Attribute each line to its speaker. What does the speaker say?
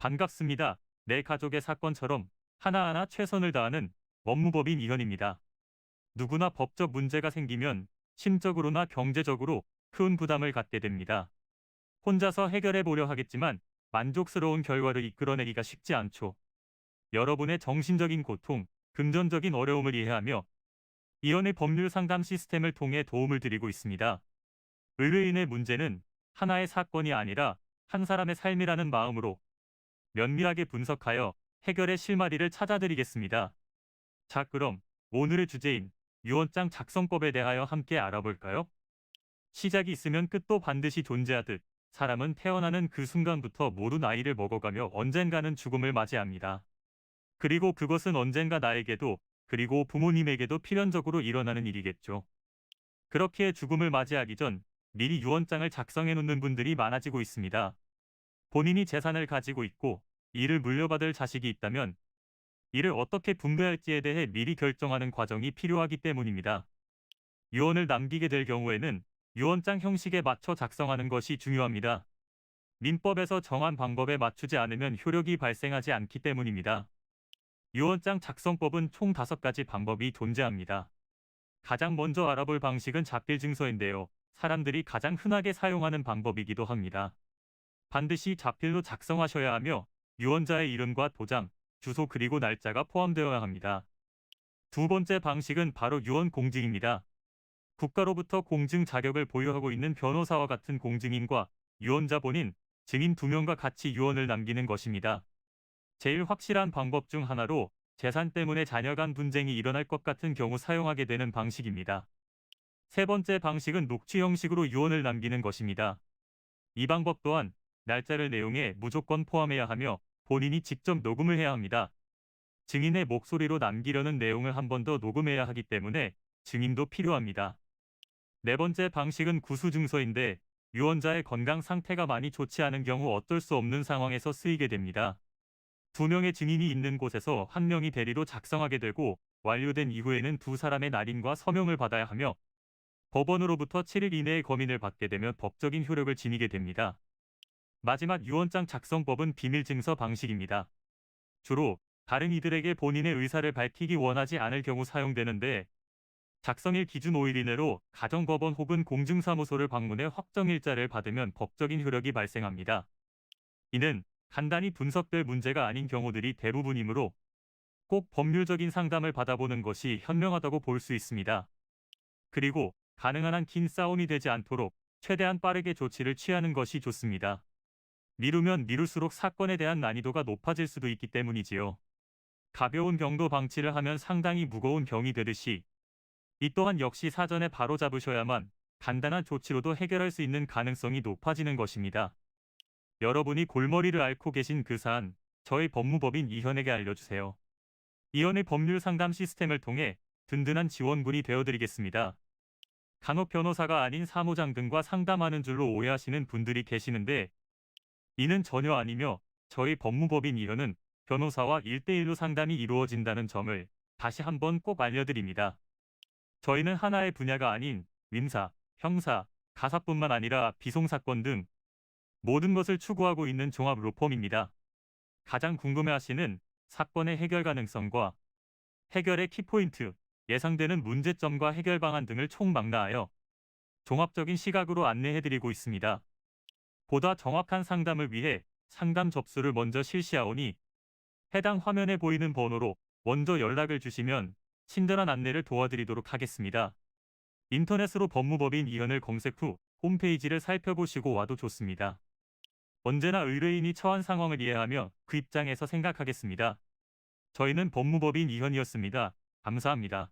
Speaker 1: 반갑습니다. 내 가족의 사건처럼 하나하나 최선을 다하는 법무법인 이현입니다. 누구나 법적 문제가 생기면 심적으로나 경제적으로 큰 부담을 갖게 됩니다. 혼자서 해결해 보려 하겠지만 만족스러운 결과를 이끌어내기가 쉽지 않죠. 여러분의 정신적인 고통, 금전적인 어려움을 이해하며 이현의 법률 상담 시스템을 통해 도움을 드리고 있습니다. 의뢰인의 문제는 하나의 사건이 아니라 한 사람의 삶이라는 마음으로 면밀하게 분석하여 해결의 실마리를 찾아드리겠습니다. 자, 그럼 오늘의 주제인 유언장 작성법에 대하여 함께 알아볼까요? 시작이 있으면 끝도 반드시 존재하듯 사람은 태어나는 그 순간부터 모두 나이를 먹어가며 언젠가는 죽음을 맞이합니다. 그리고 그것은 언젠가 나에게도 그리고 부모님에게도 필연적으로 일어나는 일이겠죠. 그렇게 죽음을 맞이하기 전 미리 유언장을 작성해 놓는 분들이 많아지고 있습니다. 본인이 재산을 가지고 있고 이를 물려받을 자식이 있다면 이를 어떻게 분배할지에 대해 미리 결정하는 과정이 필요하기 때문입니다. 유언을 남기게 될 경우에는 유언장 형식에 맞춰 작성하는 것이 중요합니다. 민법에서 정한 방법에 맞추지 않으면 효력이 발생하지 않기 때문입니다. 유언장 작성법은 총 5가지 방법이 존재합니다. 가장 먼저 알아볼 방식은 자필 증서인데요. 사람들이 가장 흔하게 사용하는 방법이기도 합니다. 반드시 자필로 작성하셔야 하며 유언자의 이름과 도장, 주소 그리고 날짜가 포함되어야 합니다. 두 번째 방식은 바로 유언 공증입니다. 국가로부터 공증 자격을 보유하고 있는 변호사와 같은 공증인과 유언자 본인, 증인 2명과 같이 유언을 남기는 것입니다. 제일 확실한 방법 중 하나로 재산 때문에 자녀 간 분쟁이 일어날 것 같은 경우 사용하게 되는 방식입니다. 세 번째 방식은 녹취 형식으로 유언을 남기는 것입니다. 이 방법 또한 날짜를 내용에 무조건 포함해야 하며 본인이 직접 녹음을 해야 합니다. 증인의 목소리로 남기려는 내용을 한 번 더 녹음해야 하기 때문에 증인도 필요합니다. 네 번째 방식은 구수증서인데 유언자의 건강 상태가 많이 좋지 않은 경우 어쩔 수 없는 상황에서 쓰이게 됩니다. 2명의 증인이 있는 곳에서 1명이 대리로 작성하게 되고 완료된 이후에는 2사람의 날인과 서명을 받아야 하며 법원으로부터 7일 이내에 검인을 받게 되면 법적인 효력을 지니게 됩니다. 마지막 유언장 작성법은 비밀증서 방식입니다. 주로 다른 이들에게 본인의 의사를 밝히기 원하지 않을 경우 사용되는데 작성일 기준 5일 이내로 가정법원 혹은 공증사무소를 방문해 확정일자를 받으면 법적인 효력이 발생합니다. 이는 간단히 분석될 문제가 아닌 경우들이 대부분이므로 꼭 법률적인 상담을 받아보는 것이 현명하다고 볼 수 있습니다. 그리고 가능한 한 긴 싸움이 되지 않도록 최대한 빠르게 조치를 취하는 것이 좋습니다. 미루면 미룰수록 사건에 대한 난이도가 높아질 수도 있기 때문이지요. 가벼운 병도 방치를 하면 상당히 무거운 병이 되듯이 이 또한 역시 사전에 바로잡으셔야만 간단한 조치로도 해결할 수 있는 가능성이 높아지는 것입니다. 여러분이 골머리를 앓고 계신 그 사안, 저희 법무법인 이현에게 알려주세요. 이현의 법률 상담 시스템을 통해 든든한 지원군이 되어드리겠습니다. 간혹 변호사가 아닌 사무장 등과 상담하는 줄로 오해하시는 분들이 계시는데 이는 전혀 아니며 저희 법무법인 이현은 변호사와 1대1로 상담이 이루어진다는 점을 다시 한번 꼭 알려드립니다. 저희는 하나의 분야가 아닌 민사, 형사, 가사뿐만 아니라 비송사건 등 모든 것을 추구하고 있는 종합 로펌입니다. 가장 궁금해하시는 사건의 해결 가능성과 해결의 키포인트, 예상되는 문제점과 해결 방안 등을 총망라하여 종합적인 시각으로 안내해드리고 있습니다. 보다 정확한 상담을 위해 상담 접수를 먼저 실시하오니 해당 화면에 보이는 번호로 먼저 연락을 주시면 친절한 안내를 도와드리도록 하겠습니다. 인터넷으로 법무법인 이현을 검색 후 홈페이지를 살펴보시고 와도 좋습니다. 언제나 의뢰인이 처한 상황을 이해하며 그 입장에서 생각하겠습니다. 저희는 법무법인 이현이었습니다. 감사합니다.